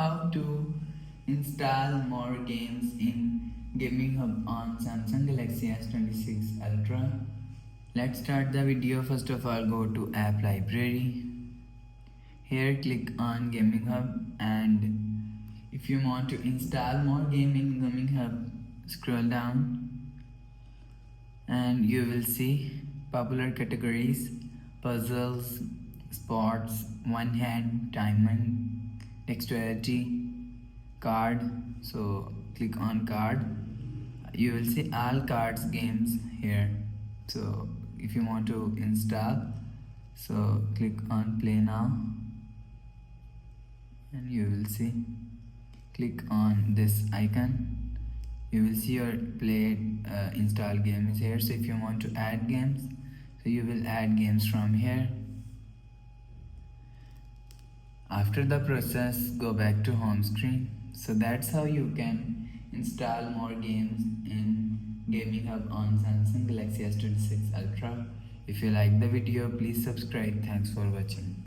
how to install more games in Gaming Hub on Samsung Galaxy S26 Ultra. Let's start the video. First of all, go to App Library. Here click on Gaming Hub, and if you want to install more game in Gaming Hub, scroll down and you will see popular categories: puzzles, sports, one hand, timing, dexterity, card. So click on card. You will see all cards games here. So if you want to install, so click on play now and you will see, click on this icon. You will see your play install game is here. So if you want to add games, so you will add games from here. After the process, go back to home screen. So that's how you can install more games in Gaming Hub on Samsung Galaxy S26 Ultra. If you like the video, please subscribe. Thanks for watching.